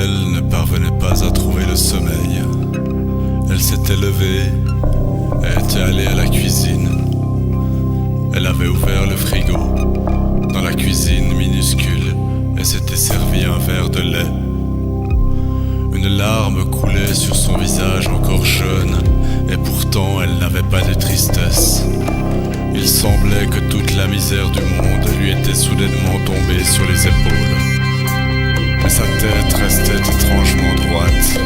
Isabelle ne parvenait pas à trouver le sommeil. Elle s'était levée et était allée à la cuisine. Elle avait ouvert le frigo dans la cuisine minuscule et s'était servi un verre de lait. Une larme coulait sur son visage encore jeune et pourtant elle n'avait pas de tristesse. Il semblait que toute la misère du monde lui était soudainement tombée sur les épaules. Mais sa tête restait étrangement droite.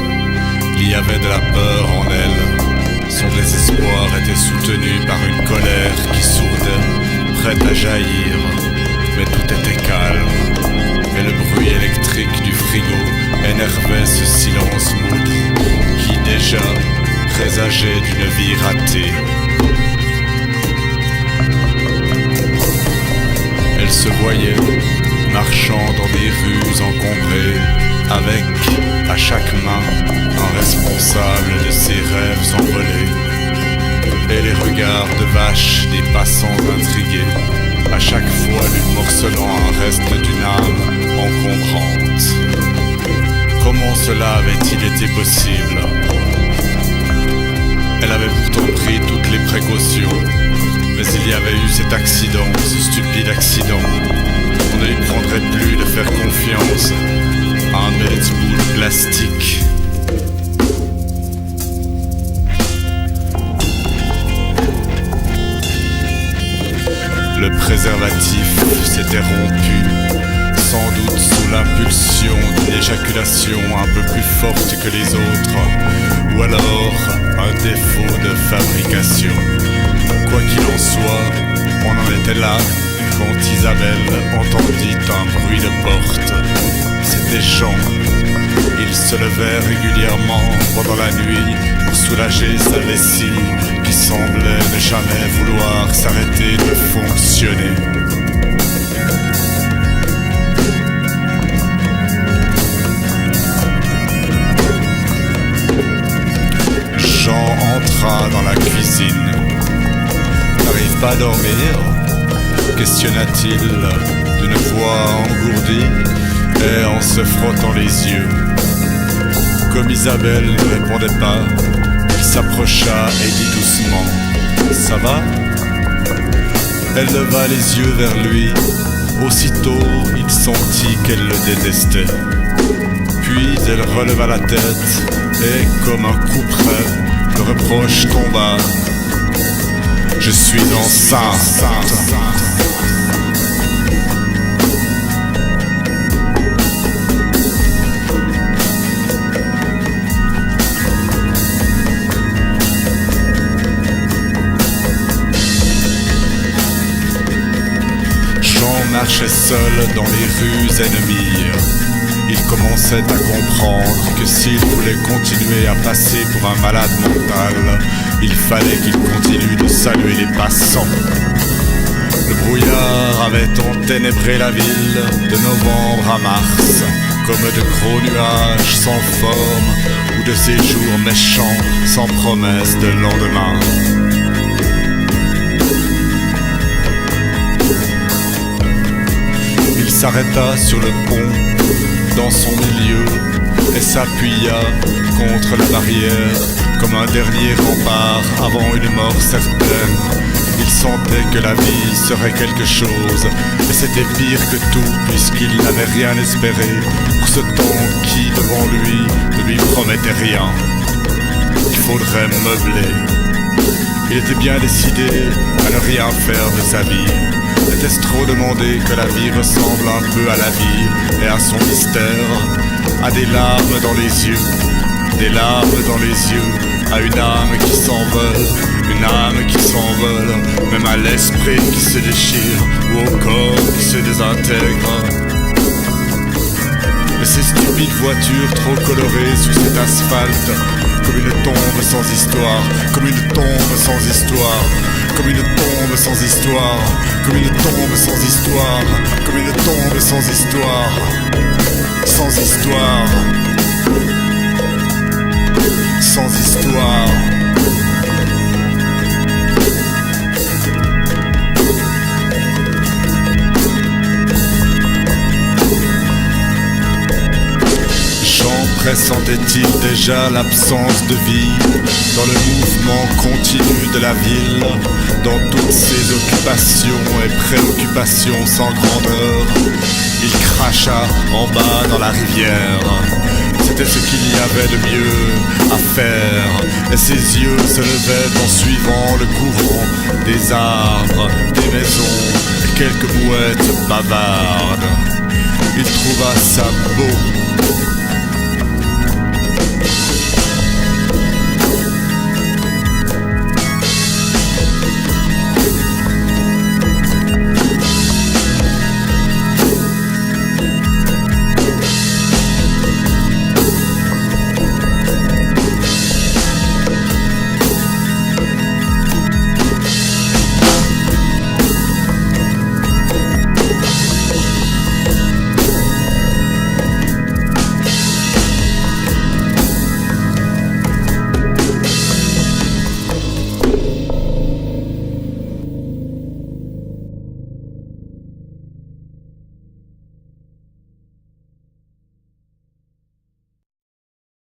Il y avait de la peur en elle. Son désespoir était soutenu par une colère qui sourdait, prête à jaillir. Mais tout était calme. Et le bruit électrique du frigo énervait ce silence moudre qui déjà présageait d'une vie ratée. Elle se voyait marchant dans des rues encombrées, avec à chaque main un responsable de ses rêves envolés, et les regards de vache des passants intrigués, à chaque fois lui morcelant un reste d'une âme encombrante. Comment cela avait-il été possible? Elle avait pourtant pris toutes les précautions, mais il y avait eu cet accident, ce stupide accident. On ne lui prendrait plus de faire confiance à un bête boule plastique. Le préservatif s'était rompu, sans doute sous l'impulsion d'une éjaculation un peu plus forte que les autres, ou alors un défaut de fabrication. Quoi qu'il en soit, on en était là quand Isabelle entendit un bruit de porte. C'était Jean. Il se levait régulièrement pendant la nuit pour soulager sa vessie qui semblait ne jamais vouloir s'arrêter de fonctionner. Jean entra dans la cuisine. N'arrive pas à dormir? Questionna-t-il d'une voix engourdie et en se frottant les yeux. Comme Isabelle ne répondait pas, il s'approcha et dit doucement « Ça va ?» Elle leva les yeux vers lui. Aussitôt, il sentit qu'elle le détestait. Puis elle releva la tête et, comme un coup près, le reproche tomba. « Je suis enceinte. » Marchait seul dans les rues ennemies. Il commençait à comprendre que s'il voulait continuer à passer pour un malade mental, il fallait qu'il continue de saluer les passants. Le brouillard avait enténébré la ville de novembre à mars, comme de gros nuages sans forme ou de ces jours méchants sans promesse de lendemain. Il s'arrêta sur le pont, dans son milieu, et s'appuya contre la barrière comme un dernier rempart avant une mort certaine. Il sentait que la vie serait quelque chose, et c'était pire que tout puisqu'il n'avait rien espéré pour ce temps qui, devant lui, ne lui promettait rien. Il faudrait meubler. Il était bien décidé à ne rien faire de sa vie. Était-ce trop demander que la vie ressemble un peu à la vie et à son mystère, à des larmes dans les yeux, des larmes dans les yeux, à une âme qui s'envole, une âme qui s'envole, même à l'esprit qui se déchire ou au corps qui se désintègre. Et ces stupides voitures trop colorées sur cet asphalte, comme une tombe sans histoire, comme une tombe sans histoire, comme une tombe sans histoire, comme une tombe sans histoire, comme une tombe sans histoire, sans histoire, sans histoire. Jean Pressentait-il déjà l'absence de vie dans le mouvement continu de la ville, dans toutes ses occupations et préoccupations sans grandeur? Il cracha en bas dans la rivière. C'était ce qu'il y avait de mieux à faire, et ses yeux se levaient en suivant le courant des arbres, des maisons et quelques mouettes bavardes. Il trouva ça beau.